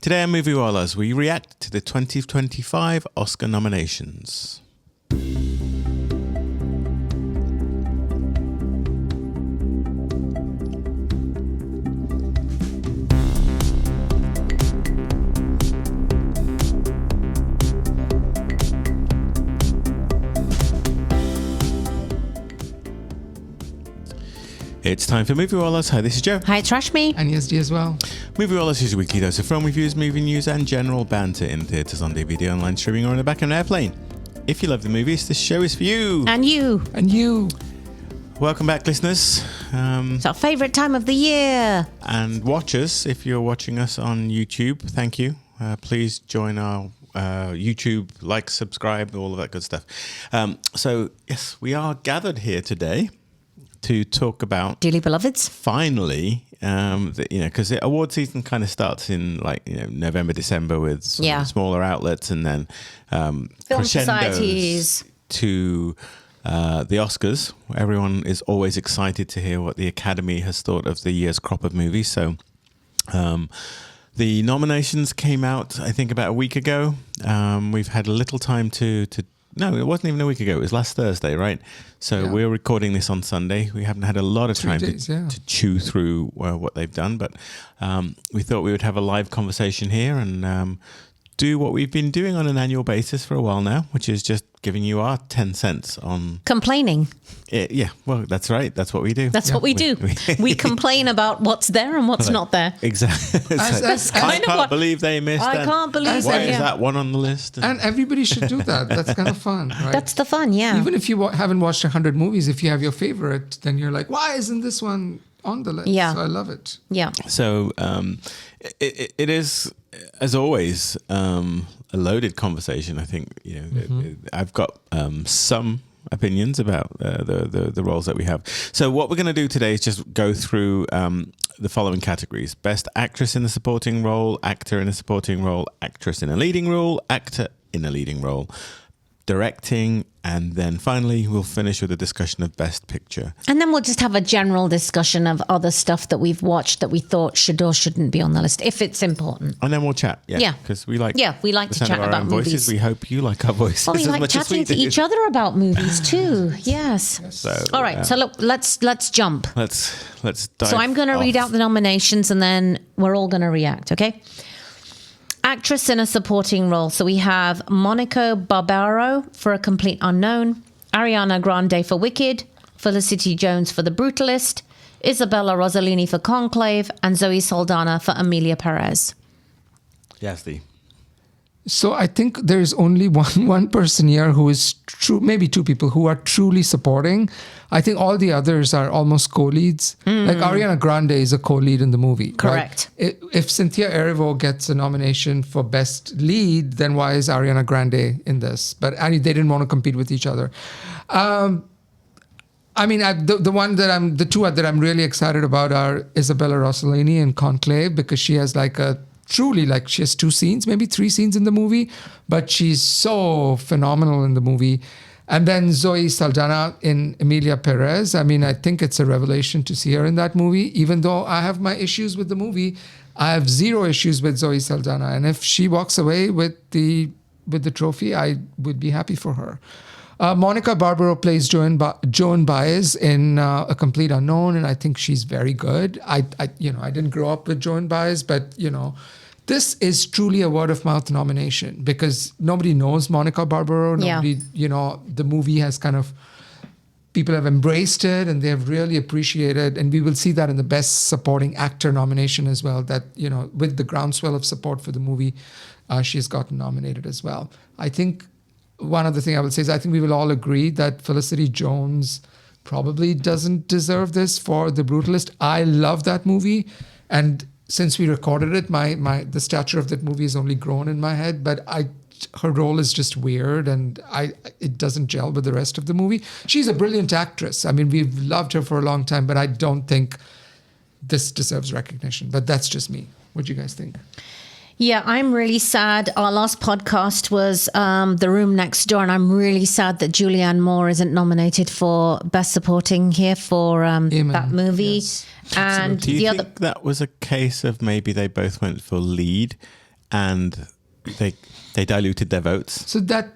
Today on Moviewallas, we react to the 2025 Oscar nominations. It's time for Moviewallas. Hi, this is Joe. Hi, it's Rashmi. And Yazdi as well. Moviewallas is a weekly dose of film reviews, movie news, and general banter in theatres, on DVD, online streaming, or in the back of an airplane. If you love the movies, this show is for you. And you. And you. Welcome back, listeners. It's our favourite time of the year. And watchers, if you're watching us on YouTube, thank you. Please join our YouTube, like, subscribe, all of that good stuff. So, yes, we are gathered here today to talk about, Dearly beloveds, finally, because the award season kind of starts in November, December with smaller outlets, and then film crescendos societies to the Oscars. Everyone is always excited to hear what the Academy has thought of the year's crop of movies. So the nominations came out, I think, about a week ago. We've had a little time to no, it wasn't even a week ago. It was last Thursday, right? So we're recording this on Sunday. We haven't had a lot of time to chew through what they've done, but we thought we would have a live conversation here and do what we've been doing on an annual basis for a while now, which is just giving you our 10 cents on... complaining. Yeah, well, that's right. That's what we do. That's what we do. We complain about what's there and what's not there. Exactly. I can't believe they missed that. I can't believe Why is that one on the list? And everybody should do that. That's kind of fun, right? That's the fun, yeah. Even if you haven't watched 100 movies, if you have your favorite, then you're like, why isn't this one on the list? Yeah. So I love it. Yeah. So it is, as always, a loaded conversation. I think I've got some opinions about the roles that we have. So what we're going to do today is just go through the following categories: Best Actress in a Supporting Role, Actor in a Supporting Role, Actress in a Leading Role, Actor in a Leading Role, Directing, and then finally we'll finish with a discussion of Best Picture. And then we'll just have a general discussion of other stuff that we've watched that we thought should or shouldn't be on the list, if it's important. And then we'll chat. Yeah. Because we like to chat about voices. movies. We hope you like our voices we as like much as we chatting to do. each other about movies too. Yes. So, all right. So look, let's jump. Let's dive. So I'm going to read out the nominations and then we're all going to react. Okay. Actress in a supporting role. So we have Monica Barbaro for A Complete Unknown, Ariana Grande for Wicked, Felicity Jones for The Brutalist, Isabella Rossellini for Conclave, and Zoe Saldana for Emilia Perez. Yazdi. So I think there's only one person here who is true, maybe two people who are truly supporting. I think all the others are almost co-leads. Like Ariana Grande is a co-lead in the movie. Correct. Right? If Cynthia Erivo gets a nomination for Best Lead, then why is Ariana Grande in this? But they didn't want to compete with each other. I mean, the two that I'm really excited about are Isabella Rossellini and Conclave, because she has she has 2 scenes, maybe 3 scenes in the movie, but she's so phenomenal in the movie. And then Zoe Saldana in Emilia Perez. I mean, I think it's a revelation to see her in that movie. Even though I have my issues with the movie, I have 0 issues with Zoe Saldana. And if she walks away with the trophy, I would be happy for her. Monica Barbaro plays Joan Baez in A Complete Unknown, and I think she's very good. I didn't grow up with Joan Baez, but this is truly a word of mouth nomination because nobody knows Monica Barbaro. Nobody, the movie has people have embraced it and they have really appreciated, and we will see that in the Best Supporting Actor nomination as well. That with the groundswell of support for the movie, she's gotten nominated as well. I think. One other thing I would say is I think we will all agree that Felicity Jones probably doesn't deserve this for The Brutalist. I love that movie. And since we recorded it, the stature of that movie has only grown in my head. But her role is just weird and it doesn't gel with the rest of the movie. She's a brilliant actress. I mean, we've loved her for a long time, but I don't think this deserves recognition. But that's just me. What do you guys think? Yeah, I'm really sad. Our last podcast was The Room Next Door, and I'm really sad that Julianne Moore isn't nominated for Best Supporting here for that movie. Yes. And do you think that was a case of maybe they both went for lead and they diluted their votes. So that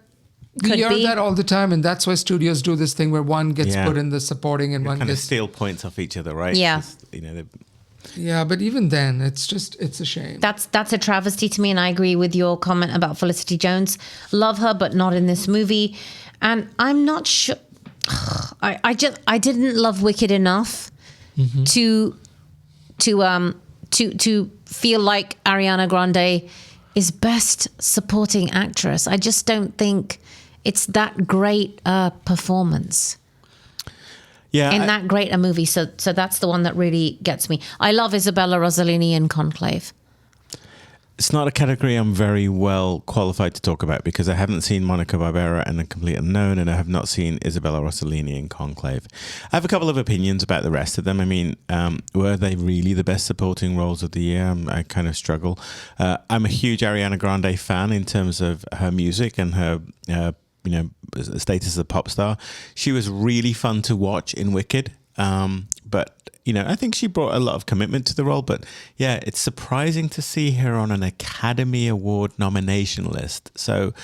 we Could hear be. that all the time, and that's why studios do this thing where one gets Yeah. put in the supporting and one Kind of gets. steal points off each other, right? Yeah. 'Cause, you know, Yeah, but even then, it's a shame. That's a travesty to me, and I agree with your comment about Felicity Jones. Love her, but not in this movie. And I'm not sure. I didn't love Wicked enough to feel like Ariana Grande is best supporting actress. I just don't think it's that great a performance. yeah. In that great a movie. So that's the one that really gets me. I love Isabella Rossellini in Conclave. It's not a category I'm very well qualified to talk about because I haven't seen Monica Barbera in A Complete Unknown, and I have not seen Isabella Rossellini in Conclave. I have a couple of opinions about the rest of them. I mean, were they really the best supporting roles of the year? I kind of struggle. I'm a huge Ariana Grande fan in terms of her music and her status as a pop star. She was really fun to watch in Wicked, but I think she brought a lot of commitment to the role. But yeah, it's surprising to see her on an Academy Award nomination list. So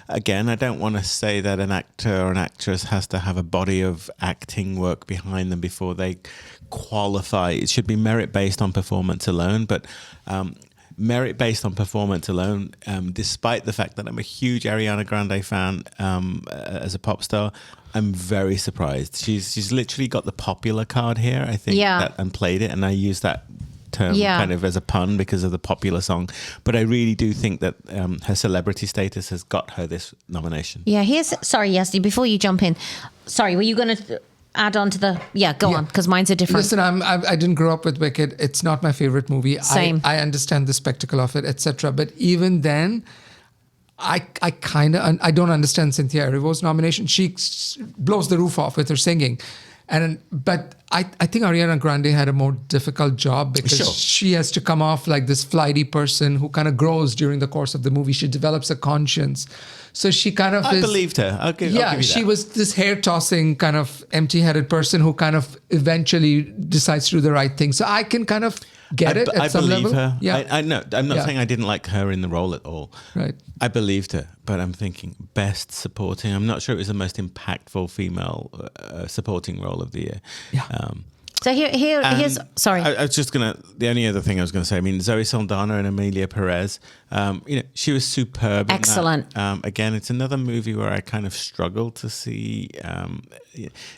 again, I don't want to say that an actor or an actress has to have a body of acting work behind them before they qualify. It should be merit based on performance alone, but merit based on performance alone, despite the fact that I'm a huge Ariana Grande fan as a pop star, I'm very surprised. She's literally got the popular card here, I think, and played it, and I use that term kind of as a pun because of the popular song. But I really do think that her celebrity status has got her this nomination. Yeah, sorry, Yazdi, before you jump in. Sorry, were you going to add on to the... Yeah, go on, because mine's a different... Listen, I didn't grow up with Wicked. It's not my favorite movie. Same. I understand the spectacle of it, etc. But even then, I don't understand Cynthia Erivo's nomination. She blows the roof off with her singing. But I think Ariana Grande had a more difficult job because she has to come off like this flighty person who kind of grows during the course of the movie. She develops a conscience. So she kind of I believed her. I'll give you that. She was this hair-tossing kind of empty-headed person who kind of eventually decides to do the right thing. So I can kind of get it at some level. I believe her. Yeah. I know. I'm not saying I didn't like her in the role at all. Right. I believed her, but I'm thinking best supporting. I'm not sure it was the most impactful female supporting role of the year. Yeah. So here's... Sorry. I was just going to... The only other thing I was going to say, I mean, Zoe Saldana and Amelia Perez, she was superb. Excellent. Again, it's another movie where I kind of struggle to see...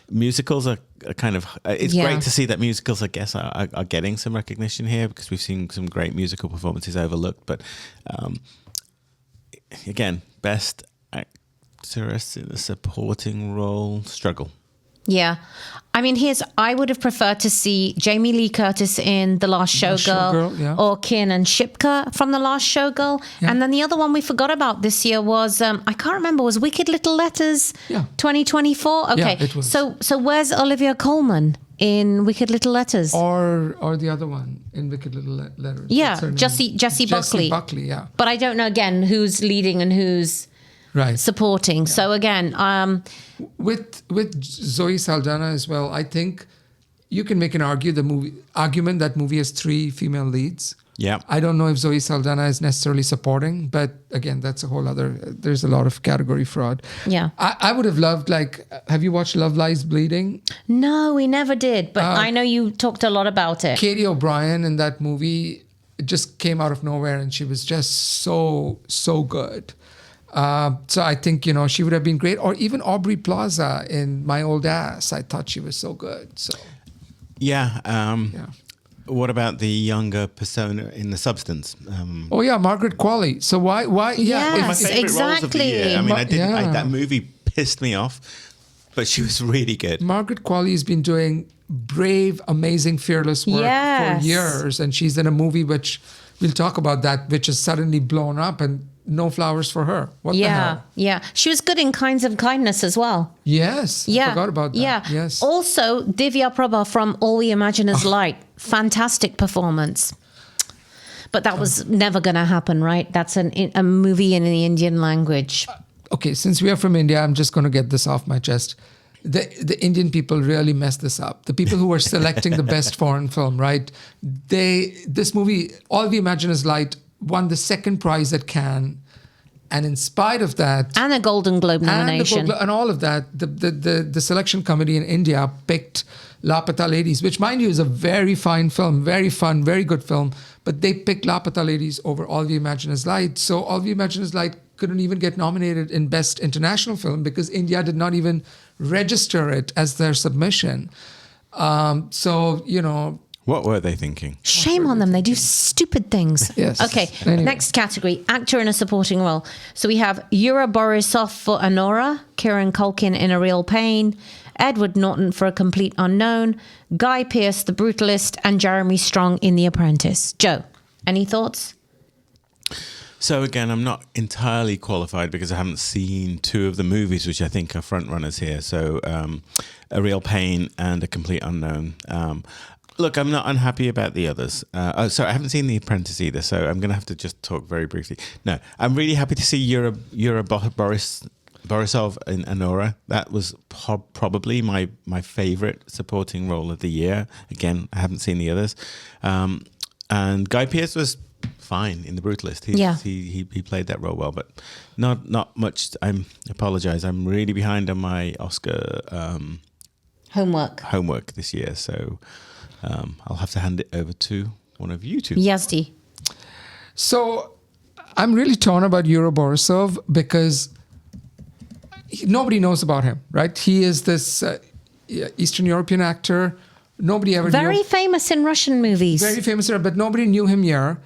musicals are kind of... It's great to see that musicals, I guess, are getting some recognition here because we've seen some great musical performances overlooked. But again, best actress in a supporting role, struggle. Yeah. I mean, I would have preferred to see Jamie Lee Curtis in The Last Showgirl or Kiernan Shipka from The Last Showgirl. Yeah. And then the other one we forgot about this year was, I can't remember, was Wicked Little Letters 2024? Okay. Yeah, it was. So where's Olivia Colman in Wicked Little Letters? Or the other one in Wicked Little Letters. Yeah, Jessie Buckley. Jessie Buckley, yeah. But I don't know, again, who's leading and who's supporting. Yeah. So again... With Zoe Saldana as well, I think you can make an argument that movie has 3 female leads. Yeah. I don't know if Zoe Saldana is necessarily supporting, but again, that's a whole other... There's a lot of category fraud. Yeah. I would have loved, have you watched Love Lies Bleeding? No, we never did, but I know you talked a lot about it. Katie O'Brien in that movie just came out of nowhere and she was just so good. So I think, she would have been great. Or even Aubrey Plaza in My Old Ass. I thought she was so good. So What about the younger persona in The Substance? Margaret Qualley. So why? Yes, my favorite roles of the year. I mean, that movie pissed me off, but she was really good. Margaret Qualley has been doing brave, amazing, fearless work for years, and she's in a movie which we'll talk about which has suddenly blown up and. No flowers for her. What the hell? Yeah. She was good in Kinds of Kindness as well. Yes. I forgot about that. Yeah. Yes. Also, Divya Prabha from All We Imagine Is Light. Fantastic performance. But that was never going to happen, right? That's a movie in the Indian language. Okay, since we are from India, I'm just going to get this off my chest. The Indian people really messed this up. The people who were selecting the best foreign film, right? This movie, All We Imagine Is Light, won the second prize at Cannes. And in spite of that, And a Golden Globe nomination. and all of that, the selection committee in India picked Lapata Ladies, which, mind you, is a very fine film, very fun, very good film. But they picked Lapata Ladies over All We Imagine Is Light. So All We Imagine Is Light couldn't even get nominated in Best International Film because India did not even register it as their submission. So, you know. What were they thinking? Shame on them. They do stupid things. Yes. Okay, Anyway. next category, actor in a supporting role. So we have Yura Borisov for Anora, Kieran Culkin in A Real Pain, Edward Norton for A Complete Unknown, Guy Pearce, The Brutalist, and Jeremy Strong in The Apprentice. Joe, any thoughts? So again, I'm not entirely qualified because I haven't seen two of the movies, which I think are front runners here. So A Real Pain and A Complete Unknown. Look, I'm not unhappy about the others. Sorry, I haven't seen The Apprentice either, so I'm going to have to just talk very briefly. No, I'm really happy to see Yura Borisov in Anora. That was probably my favourite supporting role of the year. Again, I haven't seen the others. And Guy Pearce was fine in The Brutalist. He played that role well, but not much. I apologise. I'm really behind on my Oscar homework this year, so I'll have to hand it over to one of you two. Yazdi. So I'm really torn about Yura Borisov because nobody knows about him, right? He is this Eastern European actor. Nobody ever knew. Very famous in Russian movies. Very famous, but nobody knew him here.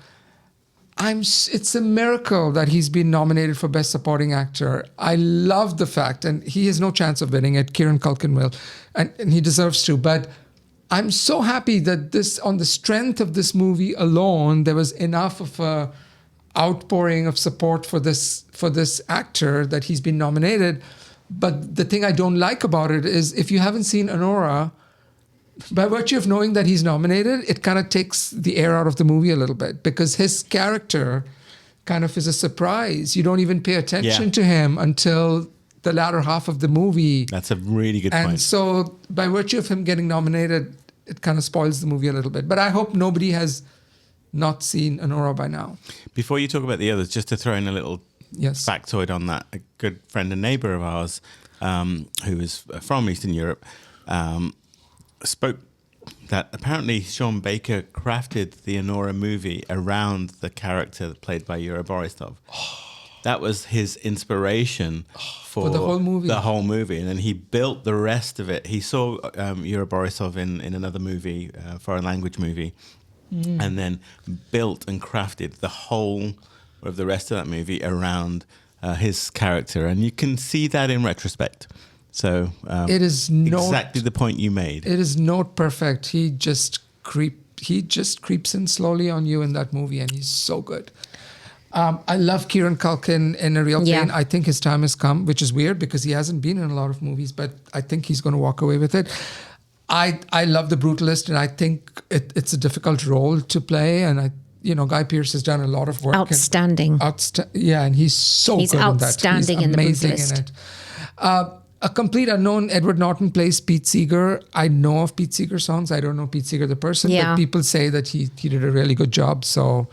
It's a miracle that he's been nominated for Best Supporting Actor. I love the fact, and he has no chance of winning it. Kieran Culkin will, and he deserves to. But I'm so happy that on the strength of this movie alone, there was enough of a outpouring of support for this actor that he's been nominated. But the thing I don't like about it is if you haven't seen Anora, by virtue of knowing that he's nominated, it kind of takes the air out of the movie a little bit because his character kind of is a surprise. You don't even pay attention to him until the latter half of the movie. That's a really good point. And so by virtue of him getting nominated, it kind of spoils the movie a little bit. But I hope nobody has not seen Anora by now. Before you talk about the others, just to throw in a little factoid on that, a good friend and neighbour of ours who is from Eastern Europe spoke that apparently Sean Baker crafted the Anora movie around the character played by Yura Borisov. That was his inspiration for the whole movie. And then he built the rest of it. He saw Yura Borisov in another movie, foreign language movie, and then built and crafted the whole of the rest of that movie around his character. And you can see that in retrospect. So it is exactly the point you made. It is not perfect. He just creeps in slowly on you in that movie, and he's so good. I love Kieran Culkin in A Real Pain. I think his time has come, which is weird because he hasn't been in a lot of movies, but I think he's going to walk away with it. I love The Brutalist, and I think it's a difficult role to play, and Guy Pearce has done a lot of work. Outstanding. And he's so good in that. He's outstanding in The Brutalist. In it. A Complete Unknown, Edward Norton plays Pete Seeger. I know of Pete Seeger songs. I don't know Pete Seeger the person, but people say that he did a really good job. So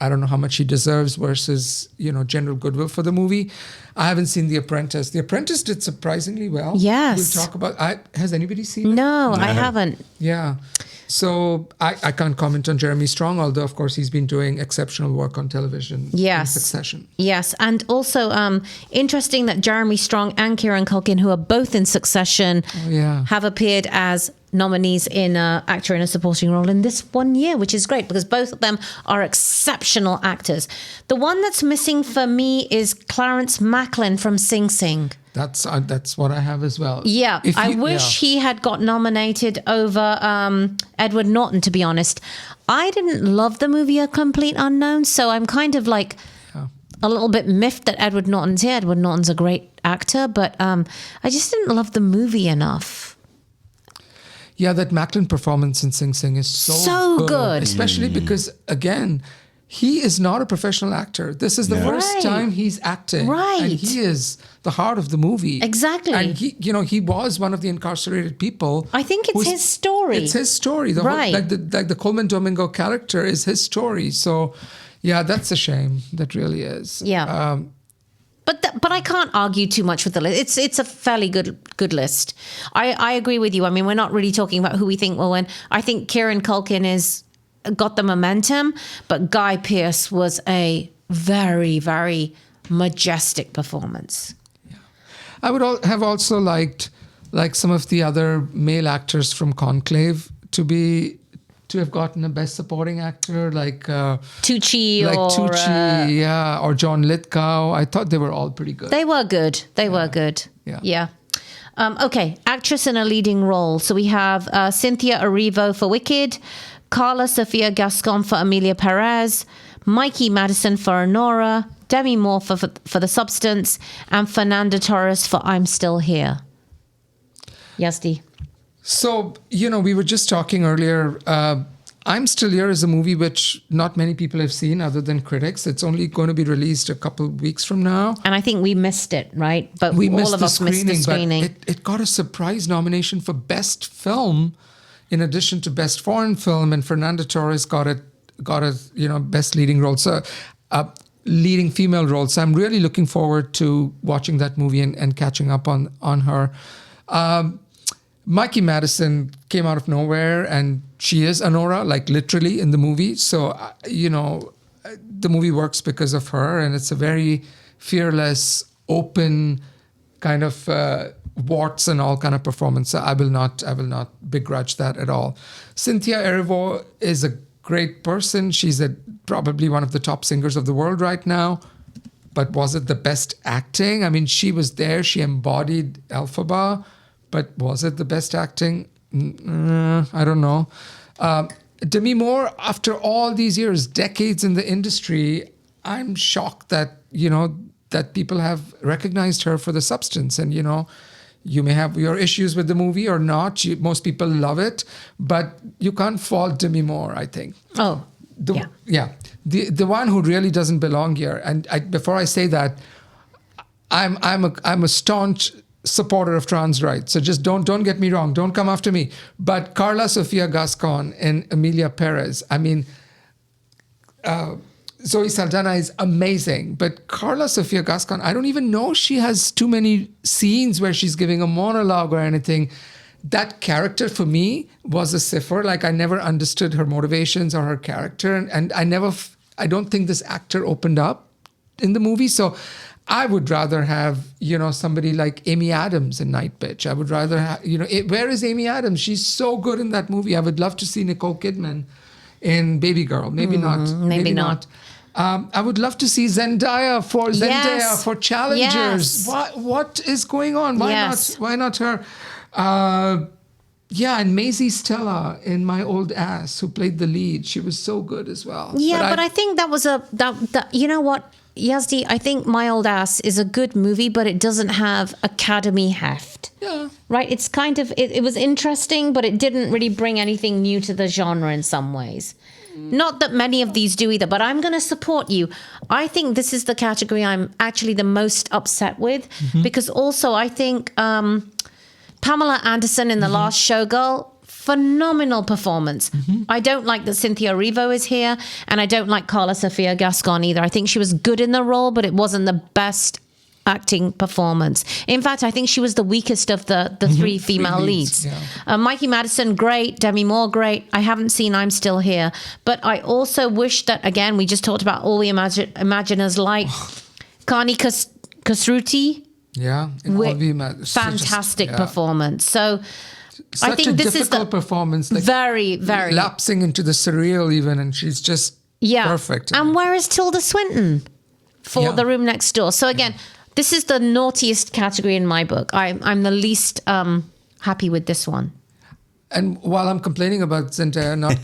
I don't know how much he deserves versus, general goodwill for the movie. I haven't seen The Apprentice. The Apprentice did surprisingly well. Yes. We'll talk about has anybody seen it? No, I haven't. Yeah. So I can't comment on Jeremy Strong, although, of course, he's been doing exceptional work on television in Succession. Yes. And also interesting that Jeremy Strong and Kieran Culkin, who are both in Succession, have appeared as nominees in actor in a supporting role in this 1 year, which is great because both of them are exceptional actors. The one that's missing for me is Clarence Macklin from Sing Sing. That's what I have as well. Yeah, I wish he had got nominated over Edward Norton, to be honest. I didn't love the movie A Complete Unknown, so I'm kind of like a little bit miffed that Edward Norton's here. Edward Norton's a great actor, but I just didn't love the movie enough. Yeah, that Macklin performance in Sing Sing is so good. Especially because, again, he is not a professional actor. This is the first time he's acting. Right. And he is the heart of the movie. Exactly. And he was one of the incarcerated people. I think it's his story. It's his story. The whole, like the Coleman Domingo character is his story. So, Yeah, that's a shame. That really is. Yeah. But I can't argue too much with the list. It's a fairly good list. I agree with you. I mean, we're not really talking about who we think will win. I think Kieran Culkin got the momentum, but Guy Pearce was a very, very majestic performance. Yeah. I would have also liked some of the other male actors from Conclave to have gotten a Best Supporting Actor, like Tucci or John Lithgow. I thought they were all pretty good. They were good. They were good. Yeah. Okay, actress in a leading role. So we have Cynthia Erivo for Wicked, Carla Sofia Gascon for Amelia Perez, Mikey Madison for Honora, Demi Moore for The Substance, and Fernanda Torres for I'm Still Here. Yazdi. So, we were just talking earlier. I'm Still Here is a movie which not many people have seen other than critics. It's only going to be released a couple of weeks from now. And I think we missed it, right? But all of us missed the screening. But it got a surprise nomination for Best Film in addition to Best Foreign Film. And Fernanda Torres got a Best Leading Role. So leading female role. So I'm really looking forward to watching that movie and catching up on her. Mikey Madison came out of nowhere, and she is Honora, like literally in the movie. So, the movie works because of her, and it's a very fearless, open kind of warts and all kind of performance. So I will not begrudge that at all. Cynthia Erivo is a great person. She's probably one of the top singers of the world right now. But was it the best acting? I mean, she was there. She embodied Elphaba. But was it the best acting? I don't know. Demi Moore, after all these years, decades in the industry, I'm shocked that, that people have recognized her for The Substance. And, you may have your issues with the movie or not. Most people love it. But you can't fault Demi Moore, I think. Oh, yeah. The one who really doesn't belong here. And before I say that, I'm a staunch supporter of trans rights. So just don't get me wrong. Don't come after me. But Carla Sofia Gascon and Amelia Perez, I mean, Zoe Saldana is amazing. But Carla Sofia Gascon, I don't even know she has too many scenes where she's giving a monologue or anything. That character for me was a cipher. Like I never understood her motivations or her character. And I don't think this actor opened up in the movie. So I would rather have, somebody like Amy Adams in Night Bitch. I would rather have, where is Amy Adams? She's so good in that movie. I would love to see Nicole Kidman in Baby Girl. Maybe not. Maybe not. I would love to see Zendaya for Challengers. Yes. What is going on? Why not her? And Maisie Stella in My Old Ass, who played the lead. She was so good as well. Yeah, but I think that was that you know what? Yazdi, I think My Old Ass is a good movie, but it doesn't have Academy heft. Yeah. Right? It's kind of, it was interesting, but it didn't really bring anything new to the genre in some ways. Not that many of these do either, but I'm going to support you. I think this is the category I'm actually the most upset with, because also I think Pamela Anderson in The Last Showgirl, phenomenal performance. I don't like that Cynthia Erivo is here, and I don't like Carla Sofia Gascon either. I think she was good in the role, but it wasn't the best acting performance. In fact, I think she was the weakest of the three female leads. Yeah. Mikey Madison, great. Demi Moore, great. I haven't seen I'm Still Here. But I also wish that, again, we just talked about all the Imaginers like Kani Kasruti. Yeah. Fantastic performance. So such I think a this is the performance, like very, very lapsing into the surreal even, and she's just perfect. And where is Tilda Swinton for The Room Next Door? So again, this is the naughtiest category in my book. I'm the least happy with this one. And while I'm complaining about Zendaya not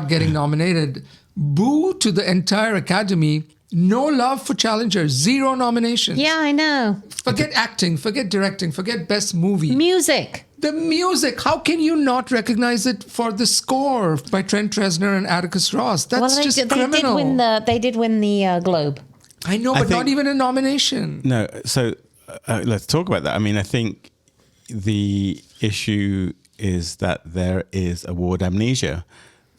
getting nominated, boo to the entire Academy. No love for challengers. 0 nominations. Yeah, I know. Forget acting. Forget directing. Forget best movie. Music. The music. How can you not recognize it for the score by Trent Reznor and Atticus Ross? That's just criminal. They did win the Globe. I know, but not even a nomination. No. So let's talk about that. I mean, I think the issue is that there is award amnesia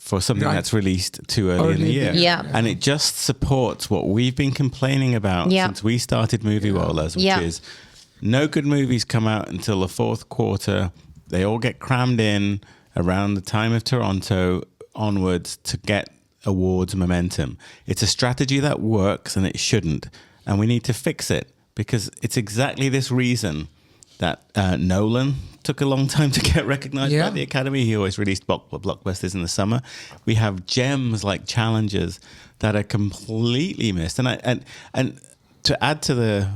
for something that's released too early in the year. Yeah. And it just supports what we've been complaining about since we started Moviewallas, which is no good movies come out until the fourth quarter. They all get crammed in around the time of Toronto onwards to get awards momentum. It's a strategy that works and it shouldn't. And we need to fix it because it's exactly this reason that Nolan took a long time to get recognized by the Academy. He always released blockbusters in the summer. We have gems like Challengers that are completely missed. And to add to the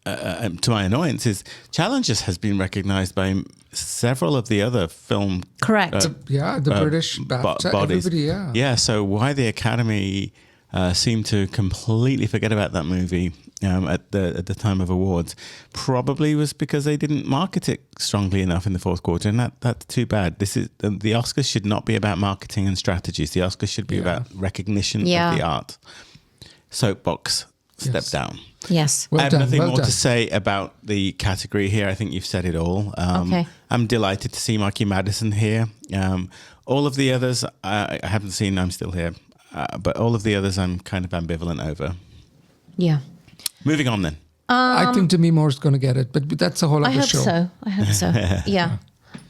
to my annoyance is Challengers has been recognized by several of the other film the British BAFTA, bodies. Everybody, So why the Academy seemed to completely forget about that movie at the time of awards probably was because they didn't market it strongly enough in the fourth quarter, and that's too bad. This is the Oscars should not be about marketing and strategies. The Oscars should be about recognition of the art. Soapbox, step down. Yes. I have nothing more to say about the category here. I think you've said it all. Okay. I'm delighted to see Mikey Madison here. All of the others I haven't seen. I'm still here. But all of the others I'm kind of ambivalent over. Yeah. Moving on then. I think Demi Moore's going to get it, but that's a whole other show. I hope so. Yeah.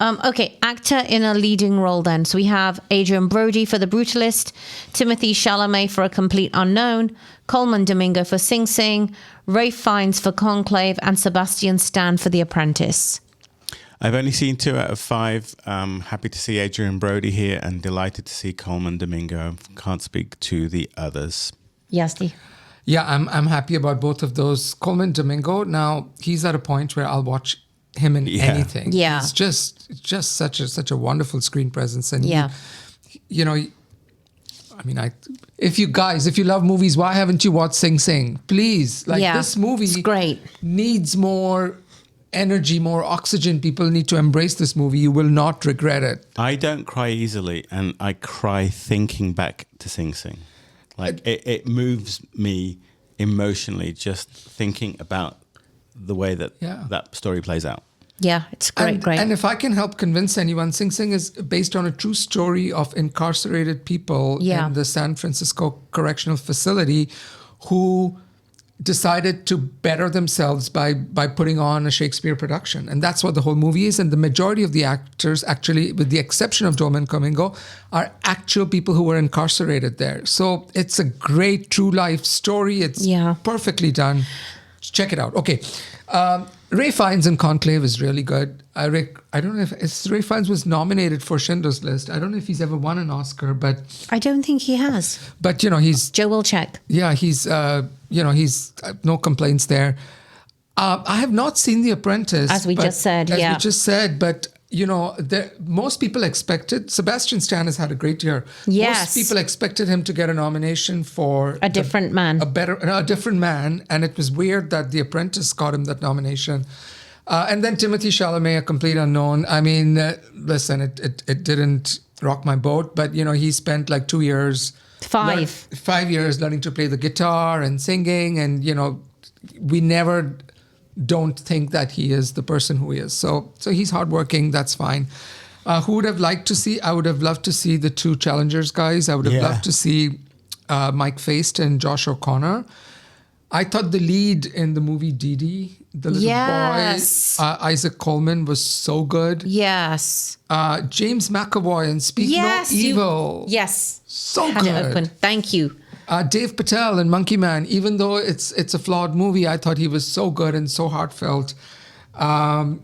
Okay, actor in a leading role then. So we have Adrian Brody for The Brutalist, Timothée Chalamet for A Complete Unknown, Coleman Domingo for Sing Sing, Ralph Fiennes for Conclave, and Sebastian Stan for The Apprentice. I've only seen 2 out of 5. Happy to see Adrian Brody here and delighted to see Coleman Domingo. Can't speak to the others. Yazdi. Yeah, I'm happy about both of those. Coleman Domingo, now he's at a point where I'll watch him in anything. Yeah. It's just such a wonderful screen presence. And you know, I mean, if you love movies, why haven't you watched Sing Sing? Please, this movie it's great. Needs more energy, more oxygen. People need to embrace this movie. You will not regret it. I don't cry easily, and I cry thinking back to Sing Sing. Like it moves me emotionally just thinking about the way that that story plays out. Yeah, it's great. And if I can help convince anyone, Sing Sing is based on a true story of incarcerated people in the San Francisco Correctional Facility who decided to better themselves by putting on a Shakespeare production. And that's what the whole movie is. And the majority of the actors, actually, with the exception of Coleman Domingo, are actual people who were incarcerated there. So it's a great true life story. It's perfectly done. Check it out. Okay. Ralph Fiennes in Conclave is really good. I don't know if Ralph Fiennes was nominated for Schindler's List. I don't know if he's ever won an Oscar, but I don't think he has. But he's Joe will check. Yeah, he's he's no complaints there. I have not seen The Apprentice, as we just said. But most people expected Sebastian Stan has had a great year. Yes. Most people expected him to get a nomination for A Different Man. A Different Man, and it was weird that The Apprentice got him that nomination. And then Timothée Chalamet, A Complete Unknown. I mean, listen, it didn't rock my boat, but he spent like 2 years, 5 years learning to play the guitar and singing, and we never don't think that he is the person who he is. So he's hardworking. That's fine. Who would have liked to see? I would have loved to see the 2 Challengers guys. I would have loved to see Mike Feist and Josh O'Connor. I thought the lead in the movie Dee Dee, the little boy, Isaac Coleman, was so good. Yes. James McAvoy in Speak No Evil. So Had good. it open. Thank you. Dave Patel in Monkey Man, even though it's a flawed movie, I thought he was so good and so heartfelt. And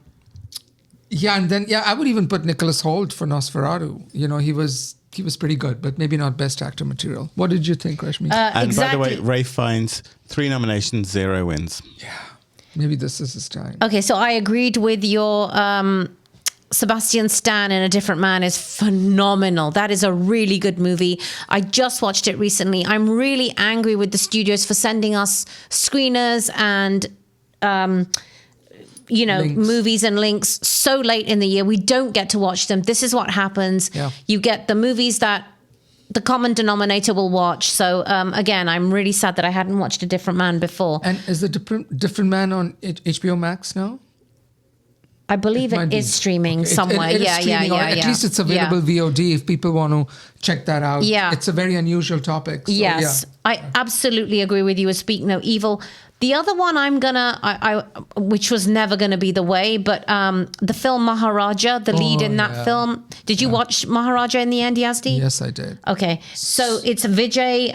then I would even put Nicholas Hoult for Nosferatu. He was pretty good, but maybe not best actor material. What did you think, Rashmi? And by the way, Ralph Fiennes, 3 nominations, 0 wins. Yeah, maybe this is his time. Okay, so I agreed with your Sebastian Stan in A Different Man is phenomenal. That is a really good movie. I just watched it recently. I'm really angry with the studios for sending us screeners and links. Movies and links so late in the year. We don't get to watch them. This is what happens. Yeah. You get the movies that the common denominator will watch. So again, I'm really sad that I hadn't watched A Different Man before. And is the different Man on HBO Max now? I believe it might be. is streaming Okay. somewhere. It is Yeah, streaming, or yeah. at least it's available VOD if people want to check that out. Yeah. It's a very unusual topic. So, Yes, yeah. I absolutely agree with you. Speak no evil. The other one which was never gonna be the way, but the film Maharaja, the lead in that film. Did you watch Maharaja in the end, Yazdi? Yes, I did. Okay, so it's Vijay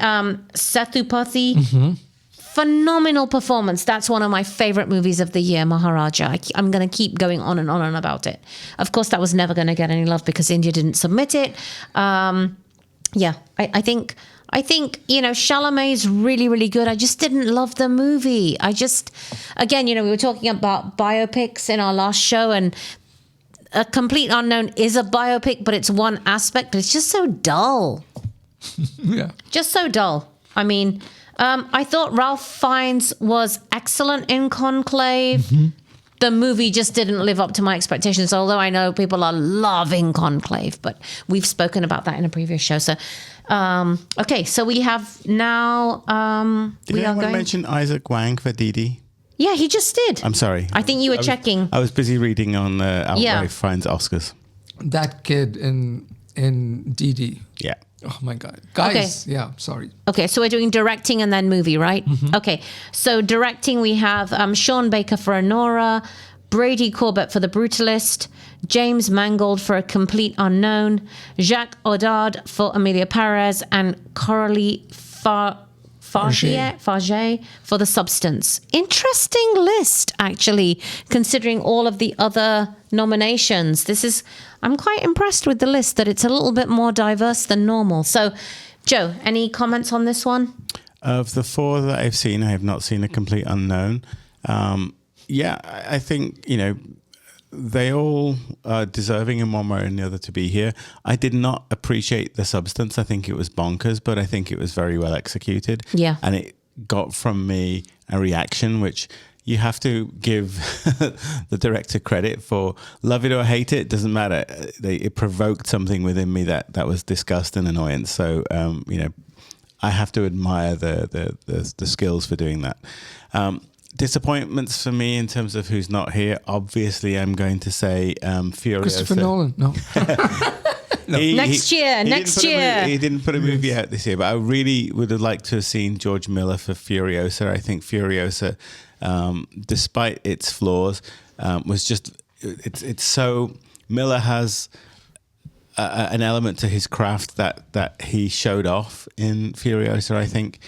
Sethupathi. Mm-hmm. Phenomenal performance. That's one of my favorite movies of the year, Maharaja. I'm going to keep going on and about it. Of course, that was never going to get any love because India didn't submit it. I think Chalamet's really, really good. I just didn't love the movie. Again, we were talking about biopics in our last show, and A Complete Unknown is a biopic, but it's one aspect, but it's just so dull. Yeah. Just so dull. I mean, I thought Ralph Fiennes was excellent in Conclave. Mm-hmm. The movie just didn't live up to my expectations, although I know people are loving Conclave, but we've spoken about that in a previous show. So, okay, so we have now... Did anyone mention Isaac Wang for Didi? Yeah, he just did. I'm sorry. I think you were checking. I was busy reading on Ralph Fiennes Oscars. That kid in DD. Yeah. Oh my God. Guys, yeah, sorry. Okay, so we're doing directing and then movie, right? Mm-hmm. Okay, so directing we have Sean Baker for Honora, Brady Corbett for The Brutalist, James Mangold for A Complete Unknown, Jacques Audard for Amelia Perez, and Coralie Farget for The Substance. Interesting list, actually, considering all of the other nominations. I'm quite impressed with the list, that it's a little bit more diverse than normal. So, Joe, any comments on this one? Of the four that I've seen, I have not seen A Complete Unknown. I think, they all are deserving in one way or the other to be here. I did not appreciate The Substance. I think it was bonkers, but I think it was very well executed. Yeah. And it got from me a reaction, which you have to give the director credit for. Love it or hate it, doesn't matter. It provoked something within me that was disgust and annoyance. So, I have to admire the skills for doing that. Disappointments for me in terms of who's not here. Obviously, I'm going to say Furiosa. Christopher Nolan, no. Next year. He didn't put a movie out this year, but I really would have liked to have seen George Miller for Furiosa. I think Furiosa, despite its flaws, was just it's so. Miller has an element to his craft that he showed off in Furiosa, I think.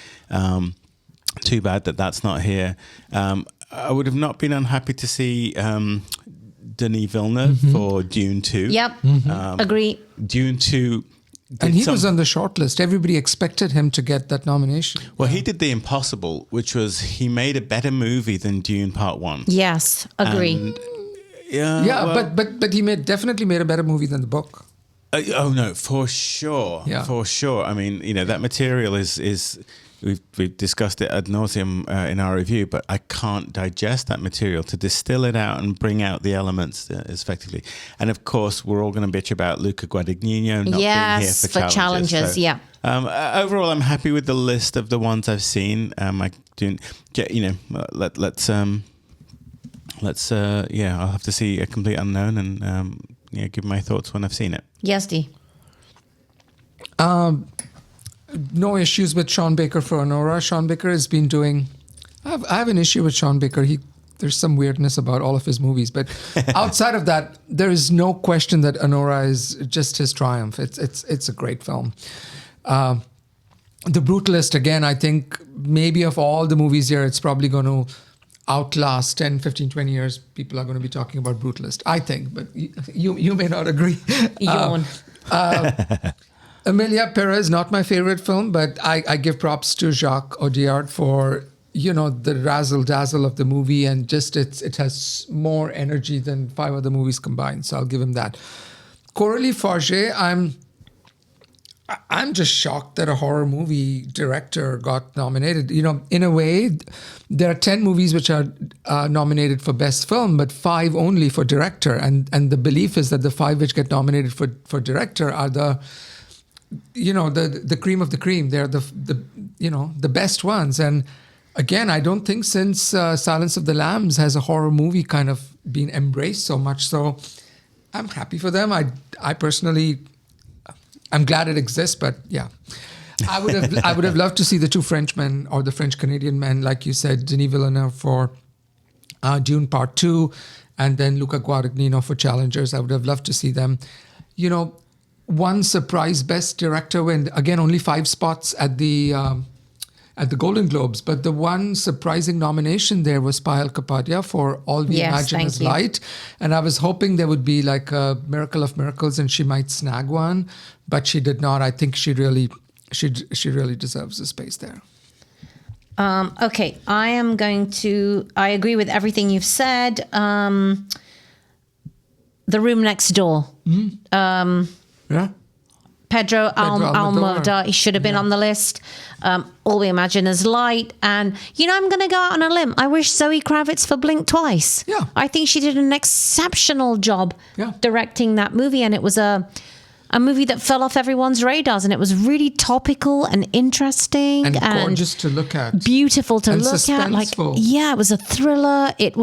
Too bad that's not here. I would have not been unhappy to see Denis Villeneuve for Dune 2. Yep, agree. Dune 2. And he was on the short list. Everybody expected him to get that nomination. Well, he did the impossible, which was he made a better movie than Dune Part 1. Yes, agree. And, but he definitely made a better movie than the book. Oh no, for sure. Yeah. For sure. I mean, that material is we've discussed it ad nauseum in our review, but I can't digest that material to distill it out and bring out the elements as effectively. And of course, we're all going to bitch about Luca Guadagnino not being here for challenges. So, yeah. Overall, I'm happy with the list of the ones I've seen. I'll have to see A Complete Unknown and give my thoughts when I've seen it. Yazdi. No issues with Sean Baker for Honora. Sean Baker has been doing... I have an issue with Sean Baker. There's some weirdness about all of his movies. But outside of that, there is no question that Honora is just his triumph. It's a great film. The Brutalist, again, I think maybe of all the movies here, it's probably going to outlast 10, 15, 20 years. People are going to be talking about Brutalist, I think. But you may not agree. Yawn. Amelia Perez, not my favorite film, but I give props to Jacques Audiard for, the razzle-dazzle of the movie, and just it has more energy than 5 other movies combined, so I'll give him that. Coralie Farget, I'm just shocked that a horror movie director got nominated. In a way, there are 10 movies which are nominated for Best Film, but 5 only for Director, and the belief is that the 5 which get nominated for Director are the cream of the cream. They're the best ones. And Again, I don't think since Silence of the Lambs has a horror movie kind of been embraced so much. So I'm happy for them. I personally, I'm glad it exists, but yeah. I would have loved to see the two Frenchmen or the French-Canadian men, like you said, Denis Villeneuve for Dune Part 2, and then Luca Guadagnino for Challengers. I would have loved to see them. You know, one surprise Best Director when, again, only 5 spots at the Golden Globes, but the one surprising nomination there was Payal Kapadia for All We Imagine Is Light. And I was hoping there would be like a miracle of miracles and she might snag one, but she did not. I think she really deserves a space there. Okay, I agree with everything you've said. The Room Next Door. Yeah. Pedro Almodovar, he should have been on the list. All We Imagine Is Light. And, I'm going to go out on a limb. I wish Zoe Kravitz for Blink Twice. Yeah. I think she did an exceptional job directing that movie. And it was a movie that fell off everyone's radars. And it was really topical and interesting. And gorgeous to look at. Beautiful to look suspenseful. It was a thriller. It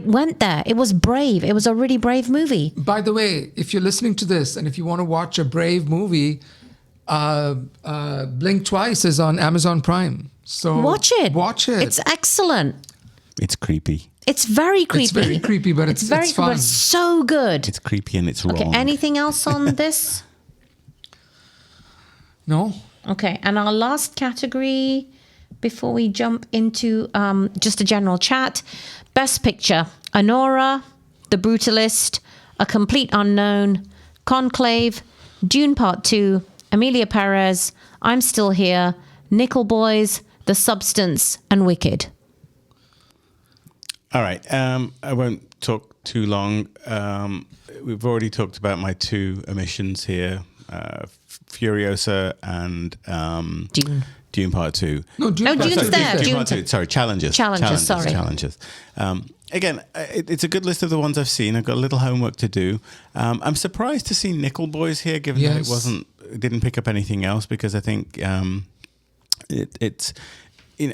went there. It was brave. It was a really brave movie. By the way, if you're listening to this and if you want to watch a brave movie, Blink Twice is on Amazon Prime. So watch it. It's excellent. It's creepy. It's very creepy. It's very creepy, but it's fun. But it's so good. It's creepy and it's wrong. Okay, anything else on this? No. Okay, and our last category before we jump into just a general chat. Best Picture: Anora, The Brutalist, A Complete Unknown, Conclave, Dune Part 2, Emilia Perez, I'm Still Here, Nickel Boys, The Substance, and Wicked. All right. I won't talk too long. We've already talked about my 2 omissions here, Furiosa and Dune Part 2. No, Dune's there. Dune Part 2. Sorry, Challenges. Challenges. Again, it's a good list of the ones I've seen. I've got a little homework to do. I'm surprised to see Nickel Boys here, given that it didn't pick up anything else, because I think it's. In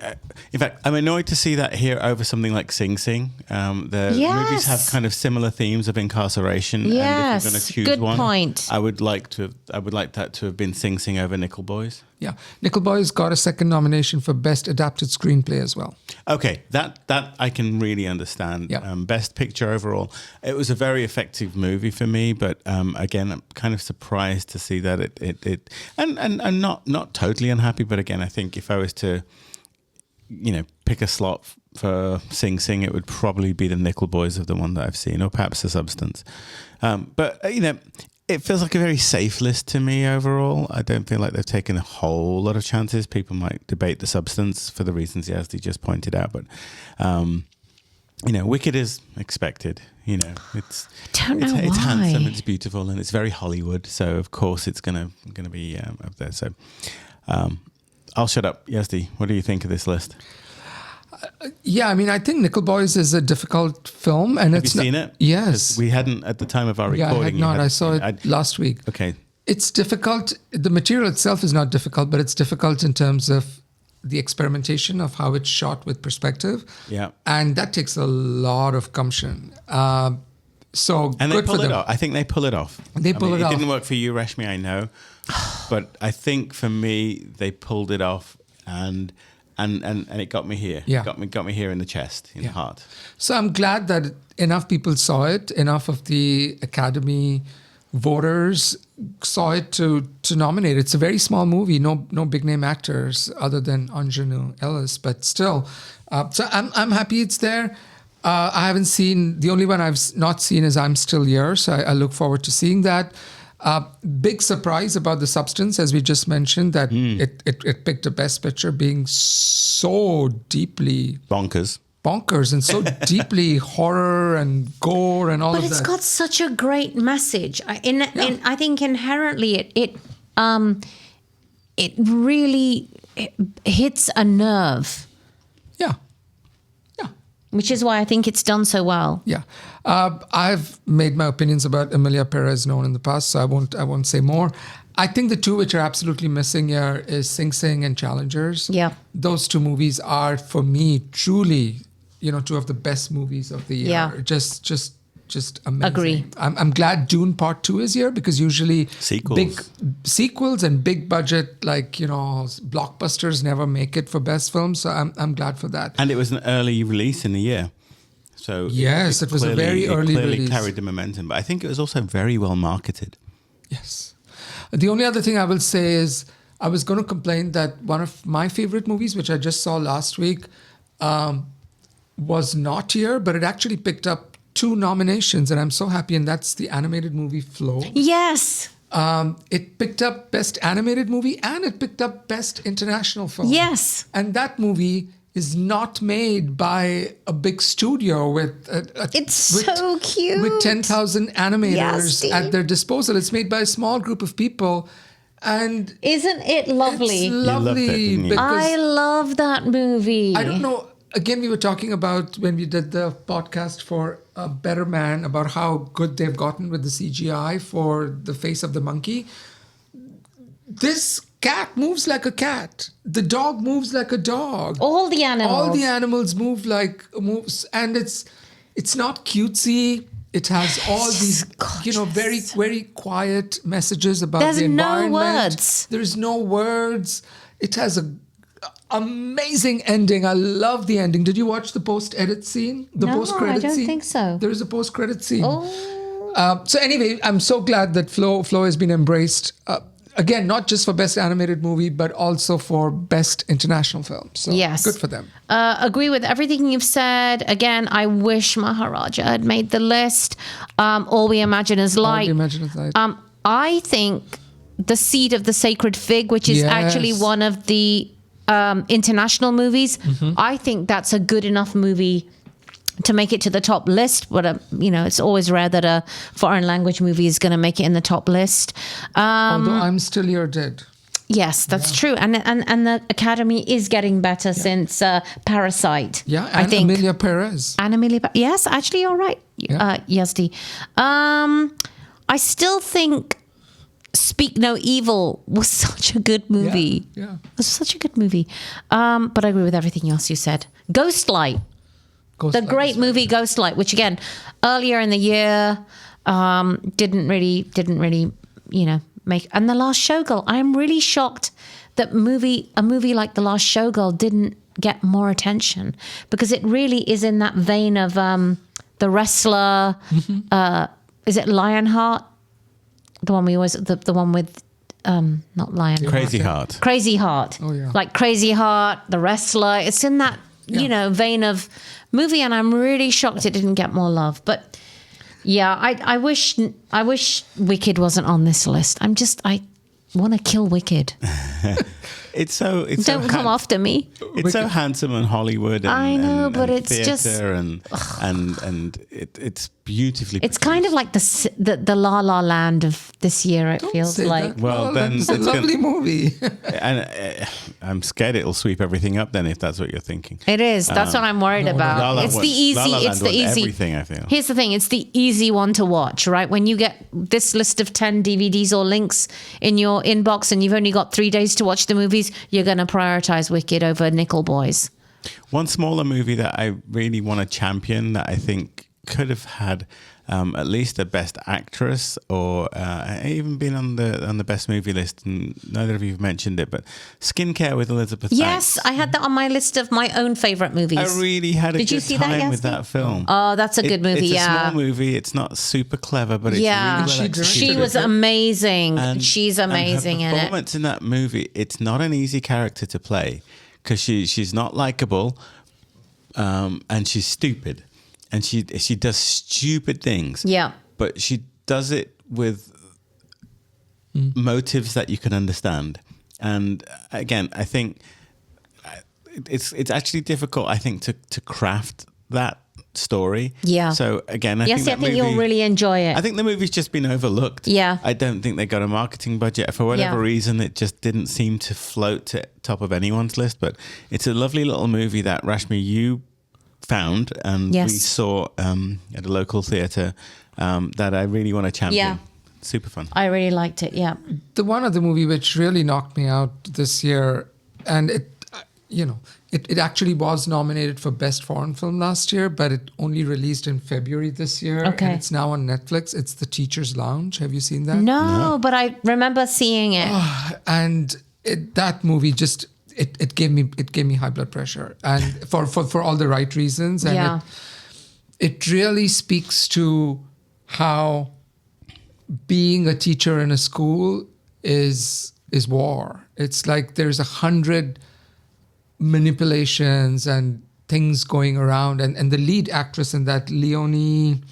fact, I'm annoyed to see that here over something like Sing Sing. The movies have kind of similar themes of incarceration. Yes, and if you're going to choose good one, point. I would like that to have been Sing Sing over Nickel Boys. Yeah, Nickel Boys got a second nomination for Best Adapted Screenplay as well. Okay, that I can really understand. Yeah. Best Picture overall, it was a very effective movie for me, but again, I'm kind of surprised to see that it and not totally unhappy, but again, I think if I was to pick a slot for Sing Sing, it would probably be the Nickel Boys of the one that I've seen, or perhaps The Substance. But it feels like a very safe list to me overall. I don't feel like they've taken a whole lot of chances. People might debate The Substance for the reasons Yazdi just pointed out, but Wicked is expected. It's it's handsome, it's beautiful, and it's very Hollywood. So of course it's gonna be up there. So. I'll shut up. Yazdi, what do you think of this list? I think Nickel Boys is a difficult film. And Have you seen it? Yes. We hadn't at the time of our recording. I had not. I saw it last week. Okay. It's difficult. The material itself is not difficult, but it's difficult in terms of the experimentation of how it's shot with perspective. Yeah. And that takes a lot of gumption. And they pull it off. I think they pull it off. They pull it off. It didn't work for you, Rashmi, I know. But I think for me, they pulled it off, and it got me here. Yeah. Got me here in the chest, in the heart. So I'm glad that enough people saw it, enough of the Academy voters saw it to nominate. It's a very small movie, no big name actors other than Anjanou Ellis, but still. So I'm happy it's there. I haven't seen, the only one I've not seen is I'm Still Here, so I look forward to seeing that. Big surprise about The Substance, as we just mentioned, that it picked a Best Picture, being so deeply bonkers and so deeply horror and gore and all of that. But it's got such a great message. I think inherently it really hits a nerve. Yeah. Which is why I think it's done so well. Yeah. I've made my opinions about Emilia Perez known in the past, so I won't say more. I think the two which are absolutely missing here is Sing Sing and Challengers. Yeah. Those two movies are, for me, truly, two of the best movies of the year. Yeah. Just amazing. Agree. I'm glad Dune Part 2 is here, because usually big sequels and big budget, blockbusters never make it for best films. So I'm glad for that. And it was an early release in the year. So yes, it was a very early clearly release. Carried the momentum, but I think it was also very well marketed. Yes. The only other thing I will say is I was going to complain that one of my favorite movies, which I just saw last week, was not here, but it actually picked up 2 nominations, and I'm so happy, and that's the animated movie Flow. Yes. It picked up Best Animated Movie, and it picked up Best International Film. Yes. And that movie is not made by a big studio with so cute, with 10,000 animators Yazdi. at their disposal. It's made by a small group of people, and isn't it lovely? It's lovely. You loved it, didn't you? Because I love that movie. I don't know. Again, we were talking about when we did the podcast for A Better Man about how good they've gotten with the CGI for the face of the monkey. This cat moves like a cat. The dog moves like a dog. All the animals moves, and it's not cutesy. It has all these, very, very quiet messages about There's the environment. no words. There's no words. It has a amazing ending. I love the ending. Did you watch the post-edit scene? The No, post-credit scene? I don't think so. There is a post-credit scene. Oh. So anyway, I'm so glad that Flow has been embraced. Again, not just for Best Animated Movie, but also for Best International Film. So Yes. good for them. Agree with everything you've said. Again, I wish Maharaja had made the list. All We Imagine Is Light. All We Imagine Is Light. I think The Seed of the Sacred Fig, which is Yes. actually one of the international movies, Mm-hmm. I think that's a good enough movie to make it to the top list. But, it's always rare that a foreign language movie is going to make it in the top list. Although I'm Still You're Dead. Yes, that's true. And the Academy is getting better since Parasite. Yeah, I and think. Amelia Perez. And Amelia, yes, actually, you're right, Yeah. Yazdi. I still think Speak No Evil was such a good movie. Yeah. It was such a good movie. But I agree with everything else you said. Ghostlight. The great movie Ghostlight, which again, earlier in the year, didn't really, make. And The Last Showgirl. I'm really shocked that a movie like The Last Showgirl didn't get more attention, because it really is in that vein of The Wrestler. Is it Lionheart? The one we always the one with not Lionheart. Crazy Heart. Oh yeah. Like Crazy Heart, The Wrestler. It's in that vein of movie, and I'm really shocked it didn't get more love. But yeah, I wish Wicked wasn't on this list. I want to kill Wicked. Don't come after me. It's so handsome and Hollywood. And, I know, and, but and it's theater just and it's beautifully. It's kind of like the La La Land of this year. It feels say like. that. Well, then it's a lovely movie. And I'm scared it'll sweep everything up. Then, if that's what you're thinking, It is. That's what I'm worried about. La La It's wants- the easy. La La Land It's the wants easy. everything, I feel. Here's the thing. It's the easy one to watch, right? When you get this list of 10 DVDs or links in your inbox, and you've only got 3 days to watch the movies, you're going to prioritize Wicked over Nickel Boys. One smaller movie that I really want to champion that I think could have had at least a Best Actress or even been on the Best Movie list, and neither of you have mentioned it, but Skincare with Elizabeth Yes, Banks. I had that on my list of my own favourite movies. I really had a Did you good see that, time with Yazdi? that film. Oh, that's a good movie, It's yeah. a small movie. It's not super clever, but it's Yeah. really well She directed executed. She was amazing. And- She's amazing and her in it. performance in that movie, it's not an easy character to play, because she's not likable, and she's stupid, and she does stupid things. Yeah. But she does it with motives that you can understand. And again, I think it's actually difficult, I think, to craft that story. Yeah. So again, I Yes, think I think you'll really enjoy it. I think the movie's just been overlooked. Yeah. I don't think they got a marketing budget. For whatever Yeah. reason, it just didn't seem to float to top of anyone's list. But it's a lovely little movie that, Rashmi, you found and Yes. we saw at a local theatre that I really want to champion. Yeah. super fun. I really liked it. Yeah. The one other movie which really knocked me out this year, and it actually was nominated for Best Foreign Film last year, but it only released in February this year. Okay. And it's now on Netflix. It's The Teacher's Lounge. Have you seen that? No, but I remember seeing it. And that movie just it gave me high blood pressure, and for all the right reasons. And Yeah. it really speaks to how being a teacher in a school is war. It's like there's 100 manipulations and things going around, and the lead actress in that, Leonie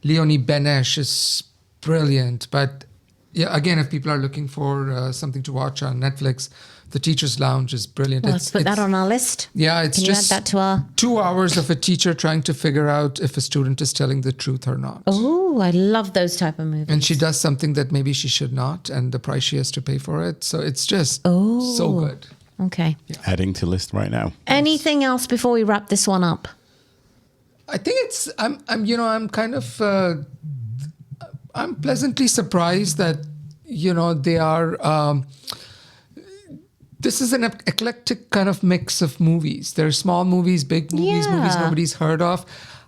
Benesh, is brilliant. But yeah, again, if people are looking for something to watch on Netflix, The Teacher's Lounge is brilliant. Let's put that on our list. Yeah, it's Can you add just that to our... 2 hours of a teacher trying to figure out if a student is telling the truth or not. Oh, I love those type of movies. And she does something that maybe she should not, and the price she has to pay for it. So it's just so good. Okay. Adding to list right now. Anything else before we wrap this one up? I think I'm kind of I'm pleasantly surprised that they are. This is an eclectic kind of mix of movies. There are small movies, big movies, Yeah. movies nobody's heard of.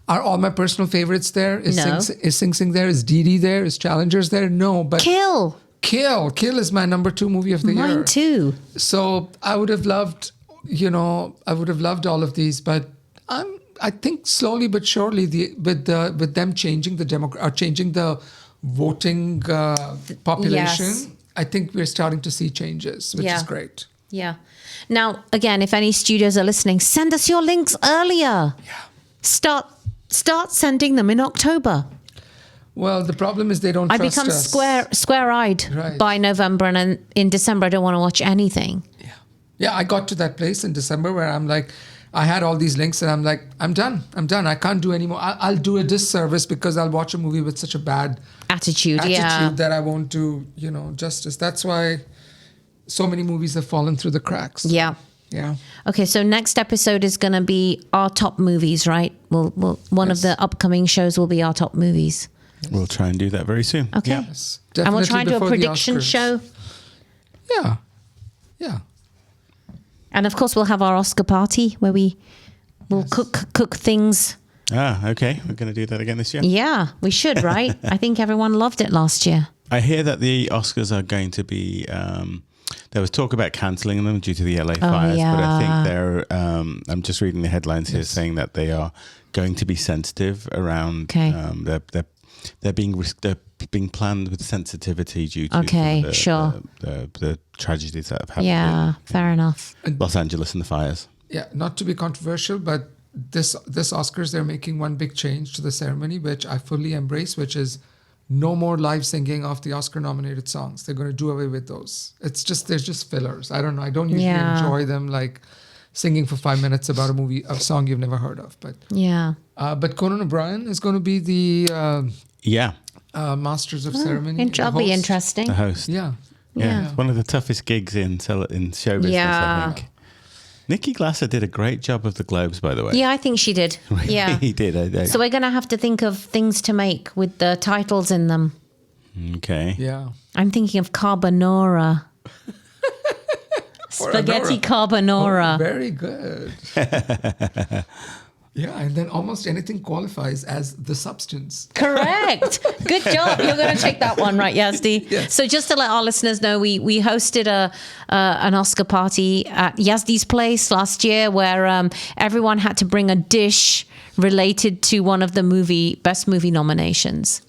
Are all my personal favorites there? Is No. Sing Sing there? Is Dee Dee there? Is Challengers there? No, but Kill. Kill is my number 2 movie of the year. Mine too. So I would have loved, all of these, but I think slowly but surely, with them changing changing the voting population, Yes. I think we're starting to see changes, which Yeah. is great. Yeah. Now, again, if any studios are listening, send us your links earlier. Yeah. Start sending them in October. Well, the problem is they don't I trust become us. square-eyed Right. by November, and then in December I don't want to watch anything. Yeah, I got to that place in December where I'm like, I had all these links and I'm like, I'm done. I can't do anymore. I'll do a disservice because I'll watch a movie with such a bad Attitude, yeah. that I won't do, justice. That's why so many movies have fallen through the cracks. Yeah. Yeah. Okay, so next episode is going to be our top movies, right? One of the upcoming shows will be our top movies. We'll try and do that very soon. Okay. Yeah. Yes. And we'll Definitely try and do a before the prediction Oscars. show. Yeah. Yeah. And of course, we'll have our Oscar party where we will cook things. Okay. We're going to do that again this year. Yeah, we should, right? I think everyone loved it last year. I hear that the Oscars are going to be. There was talk about cancelling them due to the LA fires, but I think they're. I'm just reading the headlines here saying that they are going to be sensitive around. Okay. They're being planned with sensitivity due to the tragedies that have happened. Yeah, fair enough. in Los Angeles and the fires. Yeah. Not to be controversial, but this Oscars, they're making one big change to the ceremony, which I fully embrace, which is no more live singing of the Oscar-nominated songs. They're going to do away with those. There's just fillers. I don't know. I don't usually enjoy them, like singing for 5 minutes about a song you've never heard of. But but Conan O'Brien is going to be the Masters of Ceremony. That'll be interesting. The host. Yeah. Yeah. It's one of the toughest gigs in show business, I think. Nikki Glasser did a great job of the Globes, by the way. Yeah, I think she did. Yeah. He did. So we're going to have to think of things to make with the titles in them. Okay. Yeah. I'm thinking of carbonara. Spaghetti carbonara. Oh, very good. Yeah, and then almost anything qualifies as the substance. Correct. Good job. You're going to take that one, right, Yazdi? Yes. So just to let our listeners know, we hosted an Oscar party at Yazdi's place last year where everyone had to bring a dish related to one of the best movie nominations.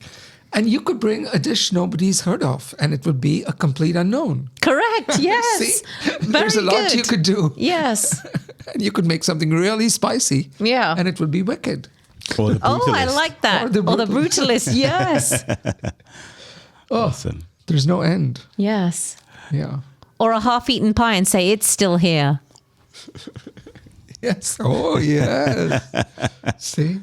And you could bring a dish nobody's heard of, and it would be a complete unknown. Correct. Yes. See? Very There's a lot good. you could do. Yes. And you could make something really spicy. Yeah. And it would be wicked. Or the Oh, I Brutalist. like that. Or the Brutalist. Yes. Awesome. There's no end. Yes. Yeah. Or a half-eaten pie and say, it's still here. Yes. Oh, yes. See?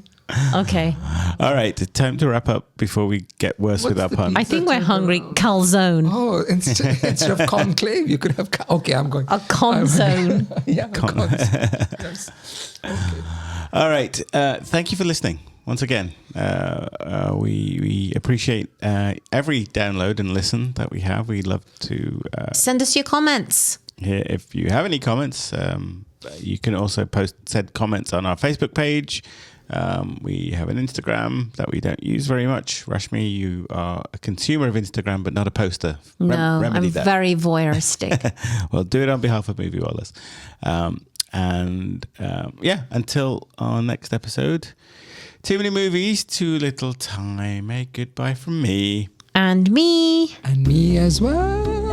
Okay. All right. Time to wrap up before we get worse with our the puns. I think we're hungry. Calzone. Oh, instead of conclave, you could have... Okay, I'm going. A conzone. Yeah, a conzone. Yes. All right. Thank you for listening. once again, we appreciate every download and listen that we have. We love to send us your comments. If you have any comments, you can also post said comments on our Facebook page. We have an Instagram that we don't use very much. Rashmi, you are a consumer of Instagram, but not a poster. No, I'm very voyeuristic. Well, do it on behalf of Moviewallas. Until our next episode, too many movies, too little time. A goodbye from me. And me. And me as well.